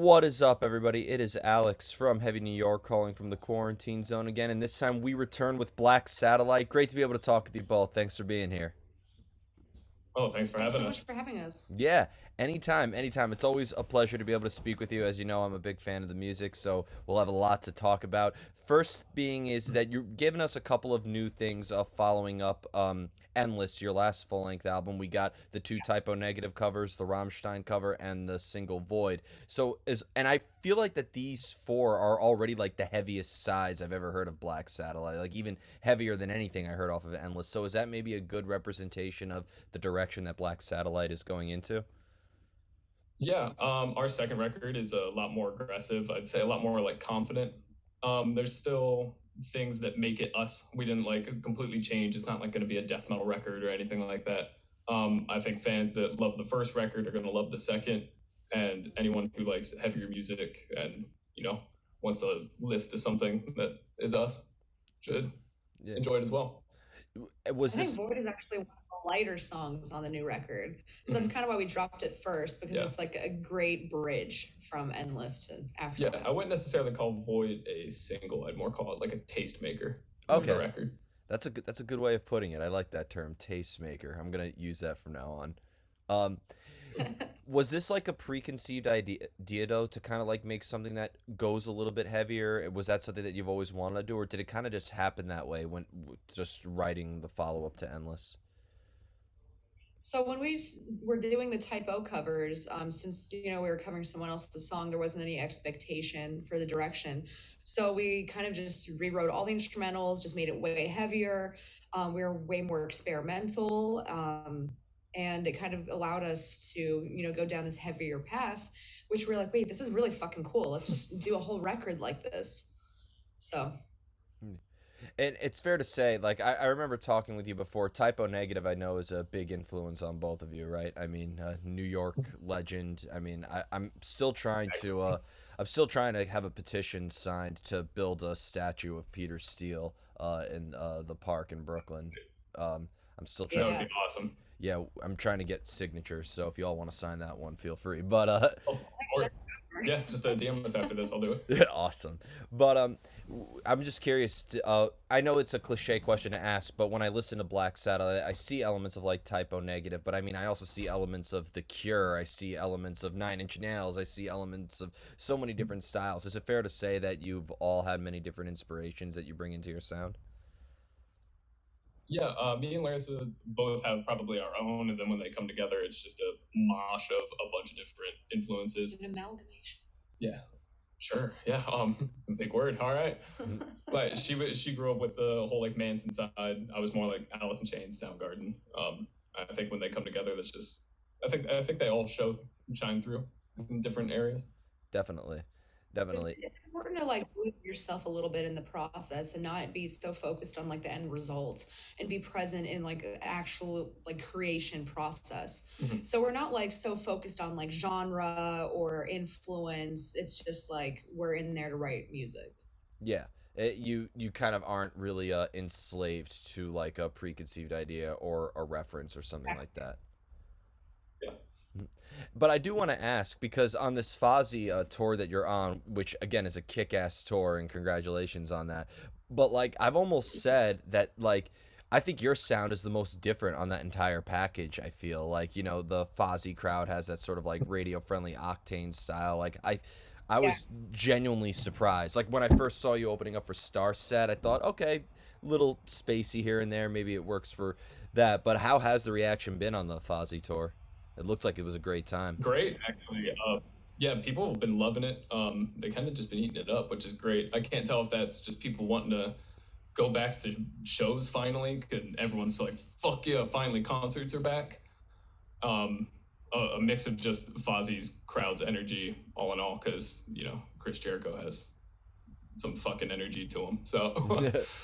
What is up, everybody? It is Alex from Heavy New York calling from the quarantine zone again, and this time we return with Black Satellite. Great to be able to talk with you both. Thanks for being here. Oh, thanks for Thanks having so much us. for having us. Yeah, anytime, anytime. It's always a pleasure to be able to speak with you. As you know, I'm a big fan of the music, so we'll have a lot to talk about. First being is that you're giving us a couple of new things following up Endless, your last full-length album. We got the two Typo Negative covers, the Rammstein cover, and the single Void. And I feel like that these four are already like the heaviest sides I've ever heard of Black Satellite, like even heavier than anything I heard off of Endless. So is that maybe a good representation of the direction that Black Satellite is going into? Yeah, our second record is a lot more aggressive. I'd say a lot more like confident. There's still things that make it us. We didn't like completely change. It's not like going to be a death metal record or anything like that. I think fans that love the first record are going to love the second, and anyone who likes heavier music and wants to lift to something that is us should Yeah. enjoy it as well. Was I think this Void is actually one of the lighter songs on the new record. So that's kind of why we dropped it first because Yeah. it's like a great bridge from Endless to Yeah, Aftermath. I wouldn't necessarily call Void a single. I'd more call it like a tastemaker of the okay? record. That's a good way of putting it. I like that term, tastemaker. I'm gonna use that from now on. Um, was this like a preconceived idea though to kind of like make something that goes a little bit heavier? Was that something that you've always wanted to do, or did it kind of just happen that way when just writing the follow up to Endless? So when were doing the typo covers, since we were covering someone else's song, there wasn't any expectation for the direction. So we kind of just rewrote all the instrumentals, just made it way heavier. We were way more experimental, and it kind of allowed us to go down this heavier path, which we're like, wait, this is really fucking cool. Let's just do a whole record like this. So And it's fair to say, like I remember talking with you before. Typo Negative, I know, is a big influence on both of you, right? I mean, New York legend. I mean, I'm still trying to have a petition signed to build a statue of Peter Steele in the park in Brooklyn. I'm still That trying. would yeah. be awesome. Yeah, I'm trying to get signatures. So if you all want to sign that one, feel free. But Oh, or yeah, just DM us after this. I'll do it. Yeah, awesome. But I'm just curious. I know it's a cliche question to ask, but when I listen to Black Satellite, I see elements of like Typo Negative. But I mean, I also see elements of The Cure. I see elements of Nine Inch Nails. I see elements of so many different styles. Is it fair to say that you've all had many different inspirations that you bring into your sound? Yeah, me and Larissa both have probably our own, and then when they come together, it's just a mosh of a bunch of different influences. An amalgamation. Yeah, sure. Yeah, big word. All right. But she grew up with the whole like Manson side. I was more like Alice in Chains, Soundgarden. I think when they come together, that's just I think they all show and shine through in different areas. Definitely, It's definitely. it's important to like lose yourself a little bit in the process and not be so focused on like the end results and be present in like the actual like creation process. Mhm. So we're not like so focused on like genre or influence. It's just like we're in there to write music. Yeah. You kind of aren't really enslaved to like a preconceived idea or a reference or something like that. Yeah. But I do want to ask because on this Fozzy tour that you're on, which again is a kick-ass tour, and congratulations on that. But like I've almost said that like I think your sound is the most different on that entire package. I feel like the Fozzy crowd has that sort of like radio-friendly Octane style. I Yeah. was genuinely surprised. Like when I first saw you opening up for Starset, I thought, okay, little spacey here and there, maybe it works for that. But how has the reaction been on the Fozzy tour? It looks like it was a great time. Great, actually. Yeah, people have been loving it. They kind of just been eating it up, which is great. I can't tell if that's just people wanting to go back to shows finally, and everyone's like, "Fuck yeah, finally concerts are back." Um, a mix of just Fozzie's crowd's energy, all in all, because Chris Jericho has some fucking energy to him. So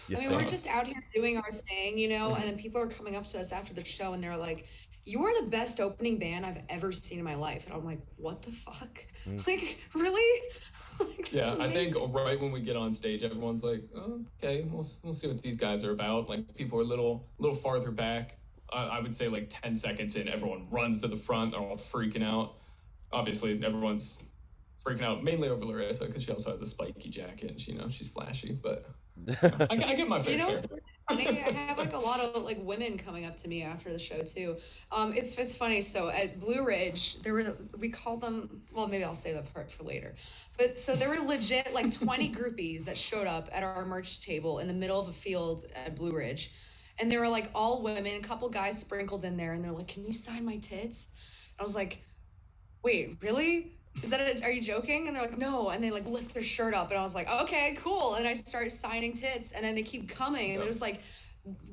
You I mean, we're think? just out here doing our thing, and Mhm. then people are coming up to us after the show and they're like, "You are the best opening band I've ever seen in my life." And I'm like, "What the fuck? Mm. Like, really?" Like, that's Yeah, I think amazing. right when we get on stage, everyone's like, oh, "Okay, we'll see what these guys are about." Like people are a little farther back. I would say like 10 seconds in, everyone runs to the front. They're all freaking out. Obviously, everyone's freaking out mainly over Larissa because she also has a spiky jacket and she's flashy, but I get my fair You know, share. it's funny. I have like a lot of like women coming up to me after the show too. It's funny. So at Blue Ridge, we called them. Well, maybe I'll save that part for later. But so there were legit like 20 groupies that showed up at our merch table in the middle of a field at Blue Ridge, and they were like all women, a couple guys sprinkled in there, and they're like, "Can you sign my tits?" I was like, "Wait, really? Are you joking?" And they're like, "No." And they like lift their shirt up, and I was like, "Okay, cool." And I started signing tits, and then they keep coming, and there's like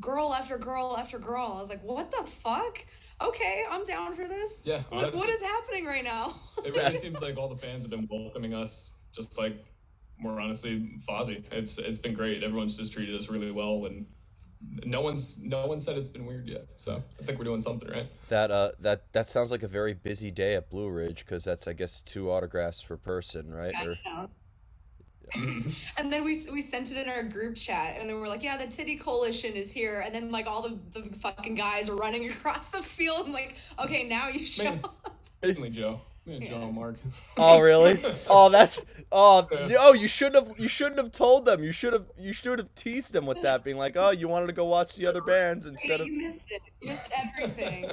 girl after girl after girl. I was like, "What the fuck? Okay, I'm down for this." Yeah, What is happening right now? It really seems like all the fans have been welcoming us, just like more honestly, Fozzy. It's been great. Everyone's just treated us really well, and no one said it's been weird yet. So I think we're doing something right. That sounds like a very busy day at Blue Ridge, because that's, I guess, 2 autographs per person, right? And then we sent it in our group chat, and then we're like, "Yeah, the Titty Coalition is here." And then like all the fucking guys are running across the field. I'm like, "Okay, now you show up." Mainly Joe. Joe and Mark. Oh really? Yeah. Oh, you shouldn't have told them. You should have teased them with that, being like, "Oh, you wanted to go watch the other bands instead of." You missed it. You missed everything.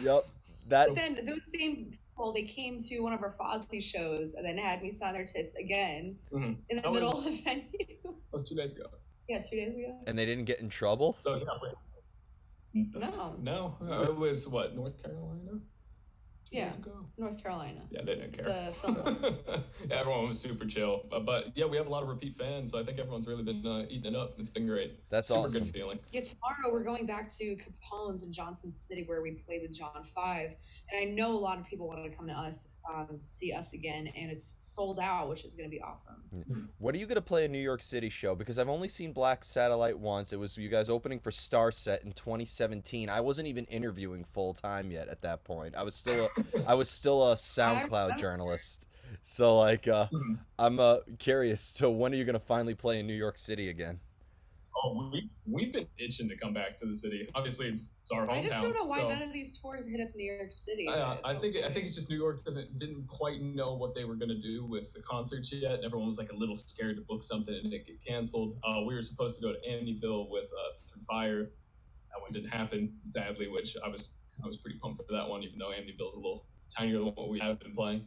Yep. But then those same people, they came to one of our Fozzy shows and then had me sign their tits again in the middle of the venue. That was 2 days ago. Yeah, 2 days ago. And they didn't get in trouble? So No. No, it was what, North Carolina? Yeah, Years ago? North Carolina. Yeah, they didn't care. The film. Yeah, everyone was super chill. But yeah, we have a lot of repeat fans, so I think everyone's really been eating it up. It's been great. That's super awesome. good feeling. Yeah, tomorrow we're going back to Capone's in Johnson City where we played with John 5. And I know a lot of people want to come to us to see us again, and it's sold out, which is going to be awesome. What are you going to play a New York City show? Because I've only seen Black Satellite once. It was you guys opening for Starset in 2017. I wasn't even interviewing full time yet at that point. I was still a SoundCloud journalist. So like I'm curious, so when are you going to finally play in New York City again? Oh, we've been itching to come back to the city. Obviously, it's our hometown. I just don't know why none of these tours hit up New York City. I think it's just New York didn't quite know what they were gonna do with the concerts yet. And everyone was like a little scared to book something and it get canceled. We were supposed to go to Amityville with Through Fire. That one didn't happen, sadly, which I was pretty pumped for that one, even though Amityville's a little tinier than what we have been playing.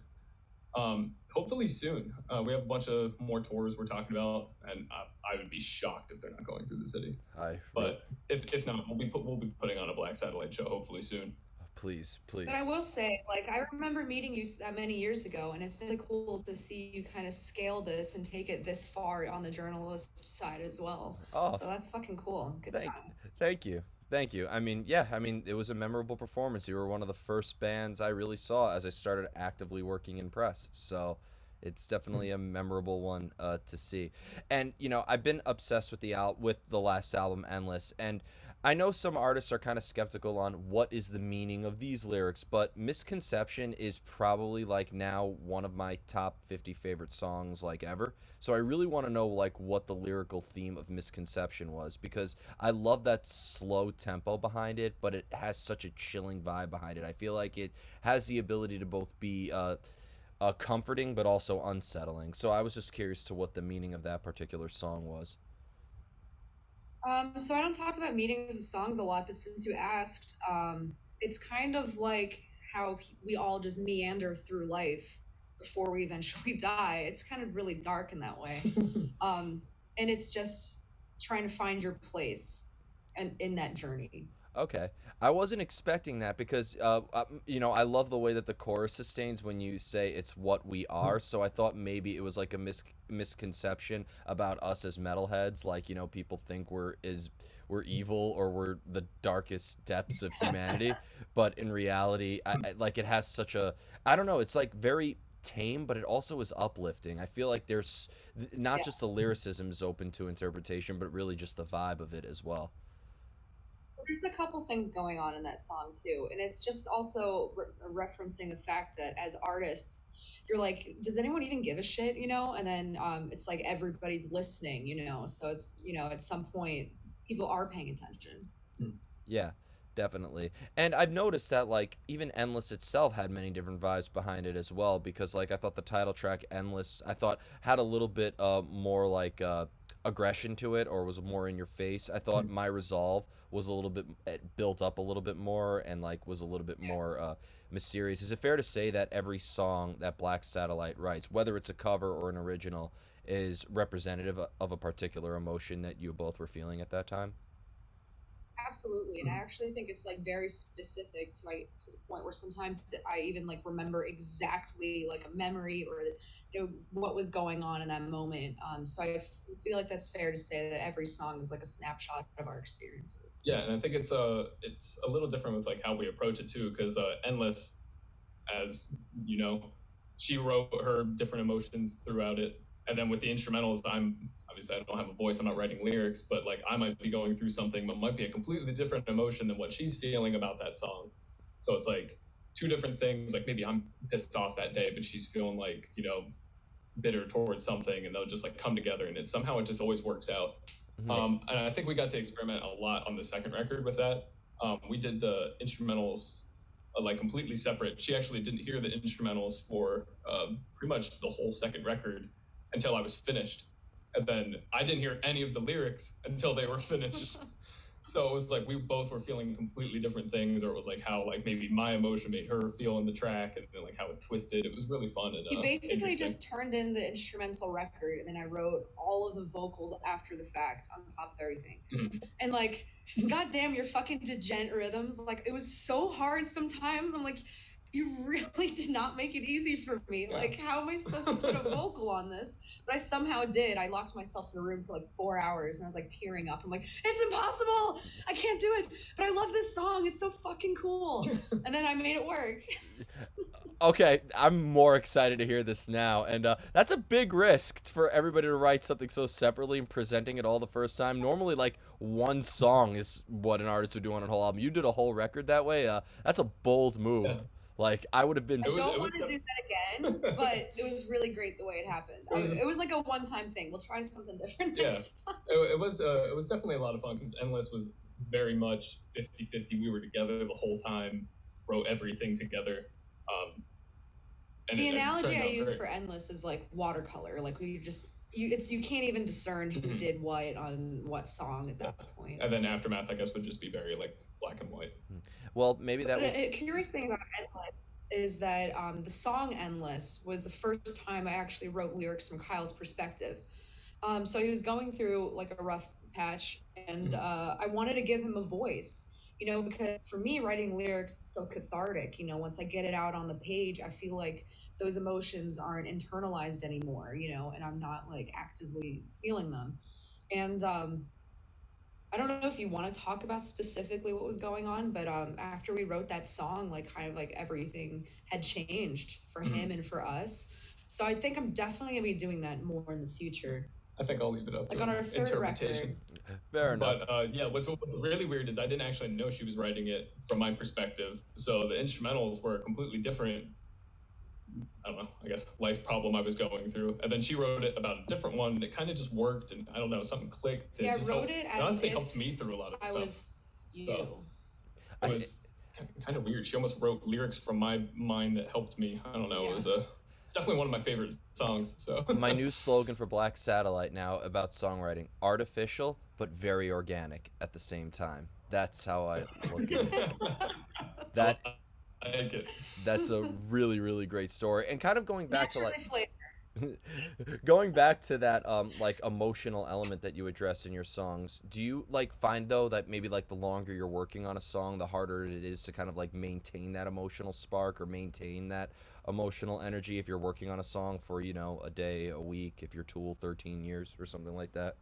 Hopefully soon. We have a bunch of more tours we're talking about, and I would be shocked if they're not going through the city. But if not, we'll be putting on a Black Satellite show hopefully soon. Please. But I will say, like, I remember meeting you that many years ago, and it's really cool to see you kind of scale this and take it this far on the journalist side as well. Oh, so that's fucking cool. Good thank you. Thank you. I mean, it was a memorable performance. You were one of the first bands I really saw as I started actively working in press. So it's definitely a memorable one to see. And, I've been obsessed with the last album, Endless. And I know some artists are kind of skeptical on what is the meaning of these lyrics, but Misconception is probably like now one of my top 50 favorite songs like ever. So I really want to know like what the lyrical theme of Misconception was, because I love that slow tempo behind it, but it has such a chilling vibe behind it. I feel like it has the ability to both be comforting but also unsettling. So I was just curious to what the meaning of that particular song was. So I don't talk about meanings of songs a lot, but since you asked, it's kind of like how we all just meander through life before we eventually die. It's kind of really dark in that way. And it's just trying to find your place and in that journey. Okay. I wasn't expecting that because, I love the way that the chorus sustains when you say it's what we are. So I thought maybe it was like a misconception about us as metalheads. Like, people think we're evil or we're the darkest depths of humanity. But in reality, it has such a, I don't know, it's like very tame, but it also is uplifting. I feel like there's not just the lyricism is open to interpretation, but really just the vibe of it as well. There's a couple things going on in that song too, and it's just also referencing the fact that as artists you're like, does anyone even give a shit, and then it's like everybody's listening, so it's at some point people are paying attention. Yeah. Definitely. And I've noticed that like even Endless itself had many different vibes behind it as well because like I thought the title track Endless I thought had a little bit more like aggression to it or was more in your face. I thought My Resolve was a little bit built up a little bit more and like was a little bit more mysterious. Is it fair to say that every song that Black Satellite writes, whether it's a cover or an original, is representative of a particular emotion that you both were feeling at that time? Absolutely, and I actually think it's like very specific to the point where sometimes I even like remember exactly like a memory or what was going on in that moment. So feel like that's fair to say that every song is like a snapshot of our experiences. Yeah, and I think it's a little different with like how we approach it too, because Endless, as you know, she wrote her different emotions throughout it, and then with the instrumentals, I'm obviously I don't have a voice, I'm not writing lyrics, but like I might be going through something, but might be a completely different emotion than what she's feeling about that song. So it's like two different things. Like maybe I'm pissed off that day, but she's feeling like bitter towards something, and they'll just like come together, and it somehow it just always works out. And I think we got to experiment a lot on the second record with that. We did the instrumentals like completely separate. She actually didn't hear the instrumentals for pretty much the whole second record until I was finished. And then I didn't hear any of the lyrics until they were finished. So it was like we both were feeling completely different things, or it was like how like maybe my emotion made her feel in the track, and then like how it twisted. It was really fun. And, he basically just turned in the instrumental record, and then I wrote all of the vocals after the fact on top of everything. And like, goddamn, your fucking degen rhythms. Like, it was so hard sometimes. I'm like, you really did not make it easy for me. Like, how am I supposed to put a vocal on this? But I somehow did. I locked myself in a room for like 4 hours and I was like tearing up. I'm like, it's impossible. I can't do it. But I love this song. It's so fucking cool. And then I made it work. Okay, I'm more excited to hear this now, and that's a big risk for everybody to write something so separately and presenting it all the first time. Normally, like, one song is what an artist would do on a whole album. You did a whole record that way. That's a bold move. Yeah. Like, I would have been. I don't want to do that again, but it was really great the way it happened. It was like a one-time thing. We'll try something different next time. It was definitely a lot of fun because Endless was very much 50-50. We were together the whole time, wrote everything together. The analogy I use for Endless is like watercolor. Like you can't even discern who did what on what song at that point. And then Aftermath, I guess, would just be very like black and white. Well, maybe that. A curious thing about Endless is that the song Endless was the first time I actually wrote lyrics from Kyle's perspective. So he was going through like a rough patch, and I wanted to give him a voice. Because for me, writing lyrics is so cathartic. Once I get it out on the page, I feel like those emotions aren't internalized anymore, and I'm not like actively feeling them. And I don't know if you want to talk about specifically what was going on, but after we wrote that song, like kind of like everything had changed for him and for us. So I think I'm definitely going to be doing that more in the future. I think I'll leave it up like on our third record. Fair enough. But yeah, what's really weird is I didn't actually know she was writing it from my perspective. So the instrumentals were completely different. I don't know, I guess life problem I was going through. And then she wrote it about a different one. And it kind of just worked. And I don't know, something clicked. Yeah, I wrote it as honestly helped me through a lot of stuff. Was you. So it was kind of weird. She almost wrote lyrics from my mind that helped me. I don't know. Yeah. It's definitely one of my favorite songs. So my new slogan for Black Satellite now about songwriting: artificial but very organic at the same time. That's how I look at it. That I like it. That's a really, really great story. And kind of going back to like flavor. going back to that like emotional element that you address in your songs, do you like find though that maybe like the longer you're working on a song, the harder it is to kind of like maintain that emotional spark or maintain that emotional energy if you're working on a song for a day, a week, if you're Tool 13 years or something like that?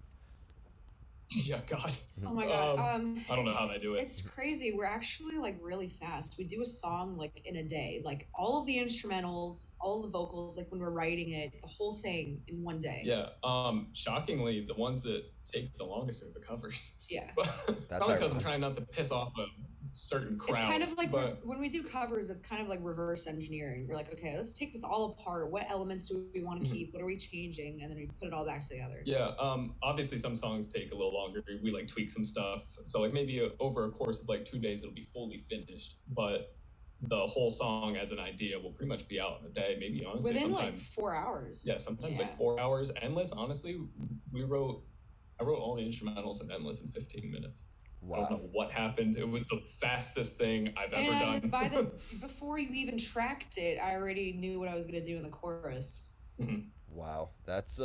Yeah, God. Oh my God. I don't know how they do it. It's crazy. We're actually like really fast. We do a song like in a day, like all of the instrumentals, all the vocals, like when we're writing it, the whole thing in one day. Yeah. Shockingly, the ones that take the longest are the covers. Yeah. That's probably because I'm trying not to piss off a certain crowd. It's kind of like but when we do covers, it's kind of like reverse engineering. We're like, okay, let's take this all apart. What elements do we want to keep? What are we changing? And then we put it all back together. yeah, obviously some songs take a little longer. We like tweak some stuff. So like maybe over a course of like 2 days, it'll be fully finished. But the whole song as an idea will pretty much be out in a day. Maybe honestly, Within like sometimes 4 hours. yeah, sometimes like Yeah. 4 hours. Endless, honestly, I wrote all the instrumentals in Endless in 15 minutes. I don't Wow. know what happened. It was the fastest thing I've ever And done. by before you even tracked it, I already knew what I was gonna do in the chorus. Wow. That's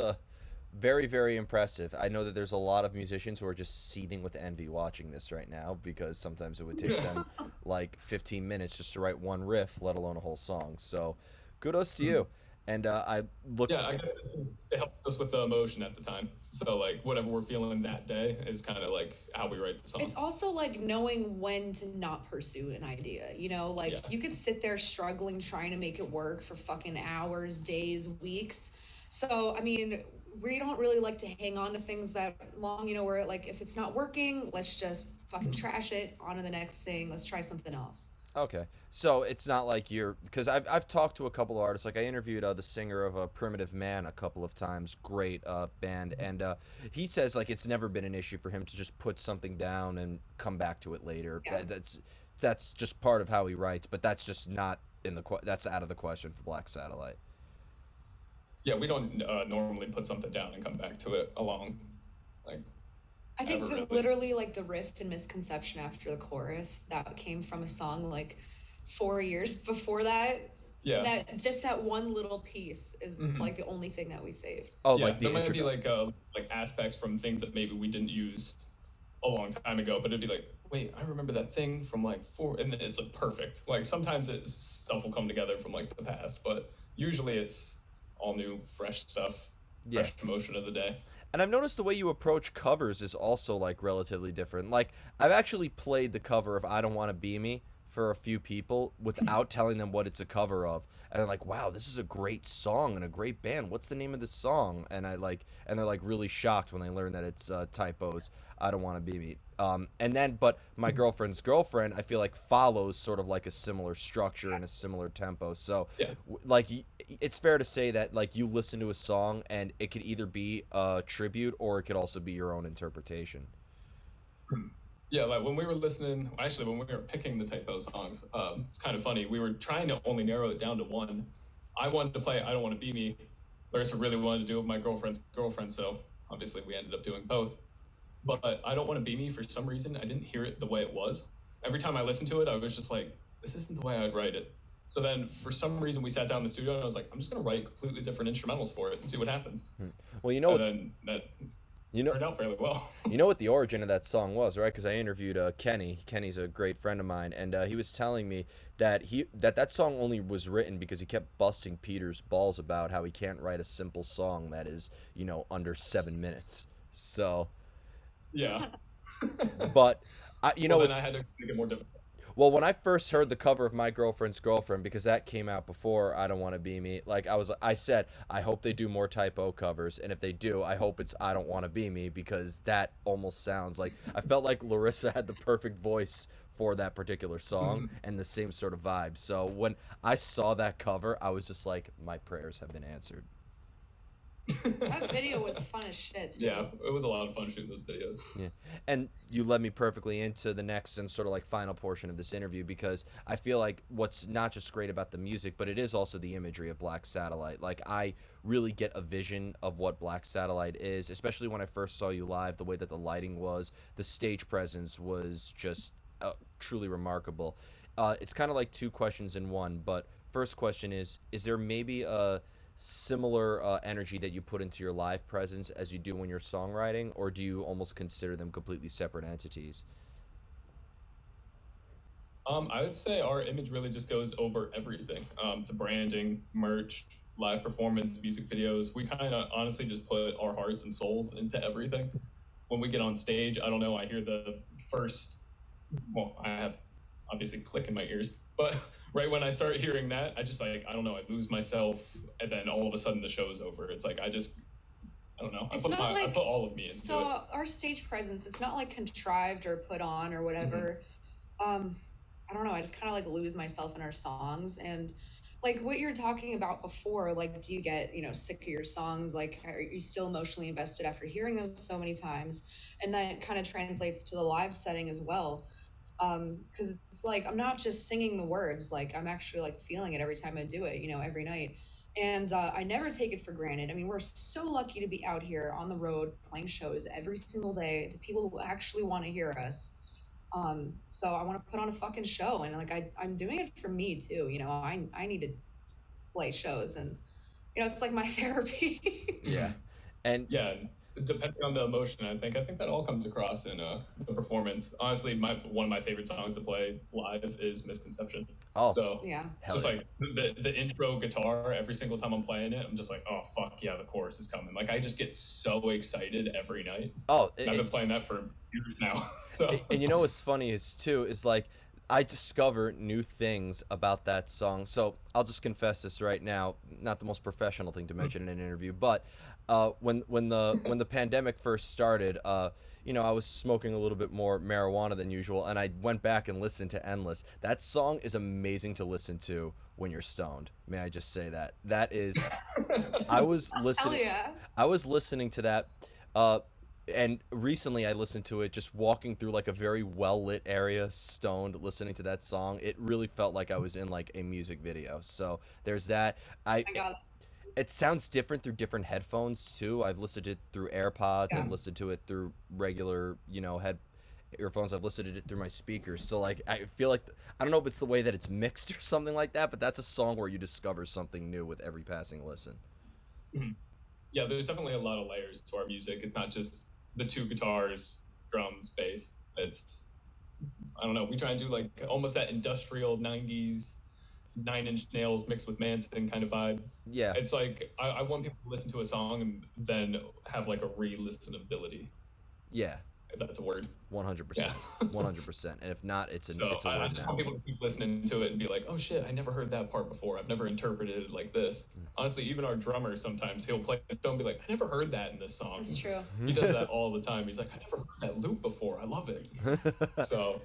very, very impressive. I know that there's a lot of musicians who are just seething with envy watching this right now because sometimes it would take them like 15 minutes just to write one riff, let alone a whole song. So kudos to you. And I look. Yeah, I guess it helps us with the emotion at the time. So like whatever we're feeling that day is kind of like how we write the song. It's also like knowing when to not pursue an idea. You know, like Yeah. you could sit there struggling trying to make it work for fucking hours, days, weeks. So I mean, we don't really like to hang on to things that long. You know, where like if it's not working, let's just fucking trash it. On to the next thing. Let's try something else. Okay, so it's not like you're because I've talked to a couple of artists. Like I interviewed the singer of Primitive Man a couple of times. Great band, and he says like it's never been an issue for him to just put something down and come back to it later. Yeah. That's just part of how he writes, but that's just not in the that's out of the question for Black Satellite. Yeah, we don't normally put something down and come back to it along. Like I think Ever that really. literally like the riff and misconception after the chorus that came from a song like 4 years before that. yeah. That just that one little piece is Mhm. like the only thing that we saved. Oh, Yeah, like the there might intro. be like aspects from things that maybe we didn't use a long time ago, but it'd be like, wait, I remember that thing from like and it's like perfect. Like sometimes stuff will come together from like the past, but usually it's all new, fresh stuff, Yeah. fresh emotion of the day. And I've noticed the way you approach covers is also like relatively different. Like I've actually played the cover of "I Don't Want to Be Me" for a few people without telling them what it's a cover of, and they're like, "Wow, this is a great song and a great band. What's the name of this song?" And they're like really shocked when they learn that it's Typo's "I Don't Want to Be Me." But my girlfriend's girlfriend, I feel like follows sort of like a similar structure and a similar tempo. So Yeah. it's fair to say that like you listen to a song and it could either be a tribute or it could also be your own interpretation. Yeah, like when we were listening, actually when we were picking the Typo songs, it's kind of funny. We were trying to only narrow it down to one. I wanted to play "I Don't Want to Be Me." Larissa really wanted to do it with my girlfriend's girlfriend, so obviously we ended up doing both. But "I Don't Want to Be Me," for some reason, I didn't hear it the way it was. Every time I listened to it, I was just like, this isn't the way I'd write it. So then for some reason we sat down in the studio and I was like, I'm just gonna write completely different instrumentals for it and see what happens. Well, you know And what then that you know turned out fairly well. You know what the origin of that song was, right? Because I interviewed Kenny. Kenny's a great friend of mine, and he was telling me that that song only was written because he kept busting Peter's balls about how he can't write a simple song that is, under 7 minutes. So, Yeah. but Well, then I had to make it more difficult. well, when I first heard the cover of "My Girlfriend's Girlfriend," because that came out before "I Don't Want to Be Me," like I said, I hope they do more Typo covers, and if they do, I hope it's "I Don't Want to Be Me," because that almost sounds like I felt like Larissa had the perfect voice for that particular song and the same sort of vibe. So when I saw that cover, I was just like, my prayers have been answered. That video was fun as shit. Too. Yeah, it was a lot of fun shooting those videos. Yeah. And you led me perfectly into the next and sort of like final portion of this interview, because I feel like what's not just great about the music, but it is also the imagery of Black Satellite. Like I really get a vision of what Black Satellite is, especially when I first saw you live, the way that the lighting was, the stage presence was just truly remarkable. It's kind of like two questions in one, but first question is there maybe a similar energy that you put into your live presence as you do when you're songwriting, or do you almost consider them completely separate entities? I would say our image really just goes over everything. To branding, merch, live performance, music videos. We kind of honestly just put our hearts and souls into everything. When we get on stage, I don't know, I hear the first, well, I have obviously click in my ears, but right when I start hearing that, I just like, I don't know, I lose myself, and then all of a sudden the show is over. It's like, I don't know. It's I put all of me into it. So our stage presence, it's not like contrived or put on or whatever. um I don't know, I just kind of like lose myself in our songs. And like what you're talking about before, like do you get, sick of your songs? Like are you still emotionally invested after hearing them so many times? And that kind of translates to the live setting as well. Because it's like I'm not just singing the words, like I'm actually like feeling it every time I do it, every night. And I never take it for granted. I mean, we're so lucky to be out here on the road playing shows every single day to people who actually want to hear us. So I want to put on a fucking show, and like I'm doing it for me too. I need to play shows, and it's like my therapy. Yeah. And Yeah, depending on the emotion, I think that all comes across in the performance. Honestly, my one of my favorite songs to play live is Misconception. oh, So Yeah. hell just yeah. like the intro guitar, every single time I'm playing it, I'm just like, oh fuck yeah, the chorus is coming. Like I just get so excited every night. Oh, And I've been playing that for years now. So and you know what's funny is too is like I discover new things about that song. So I'll just confess this right now. Not the most professional thing to mention in an interview, but when the pandemic first started, I was smoking a little bit more marijuana than usual, and I went back and listened to Endless. That song is amazing to listen to when you're stoned. May I just say that? That is, I was Hell listening. yeah. I was listening to that, uh, and recently I listened to it just walking through like a very well lit area, stoned, listening to that song. It really felt like I was in like a music video. So there's that. I I got It sounds different through different headphones too. I've listened to it through AirPods. yeah. I've listened to it through regular, head earphones. I've listened to it through my speakers. So like I feel like I don't know if it's the way that it's mixed or something like that, but that's a song where you discover something new with every passing listen. yeah, there's definitely a lot of layers to our music. It's not just the two guitars, drums, bass. It's I don't know. We try and do like almost that industrial '90s Nine Inch Nails mixed with Manson kind of vibe. Yeah, It's like I want people to listen to a song and then have like a re-listenability. yeah, If that's a word. Yeah. 100%, 100%. And if not, So it's a I word just now. want people to keep listening to it and be like, oh shit, I never heard that part before. I've never interpreted it like this. Honestly, even our drummer sometimes he'll play a show and be like, I never heard that in this song. That's true. He does that all the time. He's like, I never heard that loop before. I love it. So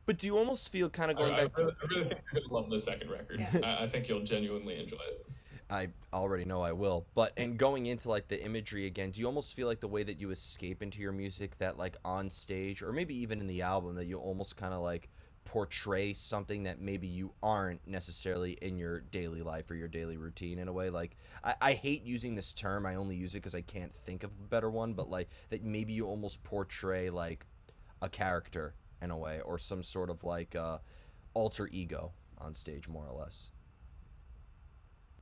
But do you almost feel kind of I, going I, back to really, I really think you're gonna love the second record. Yeah. I think you'll genuinely enjoy it. I already know I will. But and going into like the imagery again, do you almost feel like the way that you escape into your music that like on stage or maybe even in the album that you almost kind of like portray something that maybe you aren't necessarily in your daily life or your daily routine in a way like I hate using this term. I only use it because I can't think of a better one, but like that maybe you almost portray like a character in a way or some sort of like alter ego on stage more or less.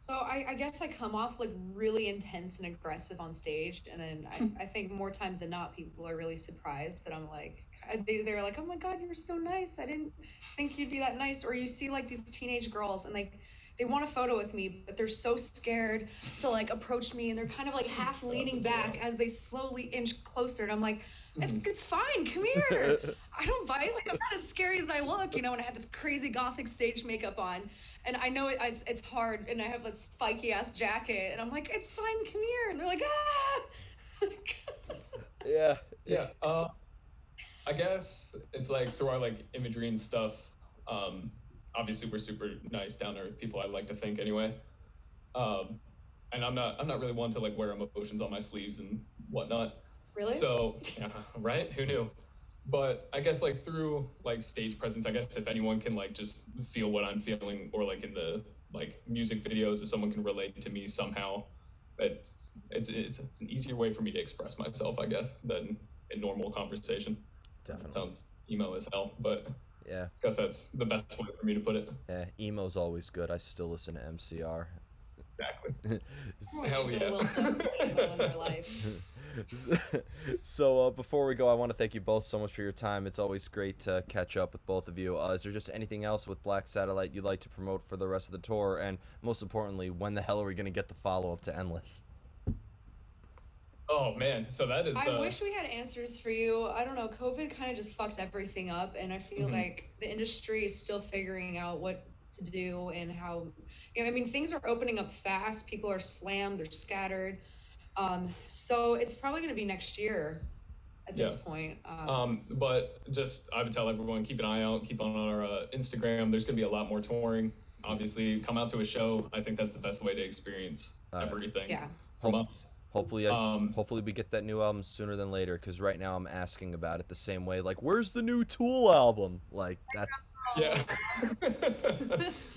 So I guess I come off like really intense and aggressive on stage, and then I think more times than not, people are really surprised that I'm like, they're like, oh my God, you're so nice. I didn't think you'd be that nice. Or you see like these teenage girls and like they want a photo with me, but they're so scared to like approach me, and they're kind of like half leaning back as they slowly inch closer. And I'm like, it's fine. Come here. I don't bite. Like I'm not as scary as I look, and I have this crazy gothic stage makeup on, and I know it's hard, and I have a spiky ass jacket, and I'm like, it's fine. Come here. And they're like, ah. Yeah. Yeah. I guess it's like through our like imagery and stuff. Obviously, we're super nice, down to earth people. I like to think anyway. Um, and I'm not really one to like wear emotions on my sleeves and whatnot. Really? So yeah, right? Who knew? But I guess like through like stage presence, I guess if anyone can like just feel what I'm feeling, or like in the like music videos, if someone can relate to me somehow, it's an easier way for me to express myself, I guess, than in normal conversation. That Definitely. sounds emo as hell, but Yeah. I guess that's the best way for me to put it. Yeah. Emo's always good. I still listen to MCR. Exactly. Everyone needs a little dose of emo in their life. So before we go, I want to thank you both so much for your time. It's always great to catch up with both of you. Is there just anything else with Black Satellite you'd like to promote for the rest of the tour? And most importantly, when the hell are we going to get the follow-up to Endless? Oh man, so that is I wish we had answers for you. I don't know. COVID kind of just fucked everything up, and I feel like the industry is still figuring out what to do and how. I mean, things are opening up fast. People are slammed. They're scattered. So it's probably going to be next year at this point. But just I would tell everyone, keep an eye out, keep on our Instagram. There's gonna be a lot more touring. Obviously, come out to a show. I think that's the best way to experience everything Yeah. from us. Hopefully, hopefully we get that new album sooner than later. Because right now I'm asking about it the same way. Like, where's the new Tool album? Like, that's Yeah.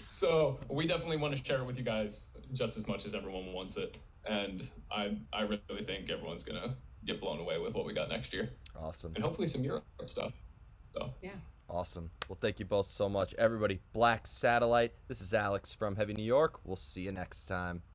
So we definitely want to share it with you guys just as much as everyone wants it. And I really think everyone's gonna get blown away with what we got next year. awesome. And hopefully some Europe stuff. So Yeah. Awesome. Well, thank you both so much. Everybody, Black Satellite. This is Alex from Heavy New York. We'll see you next time.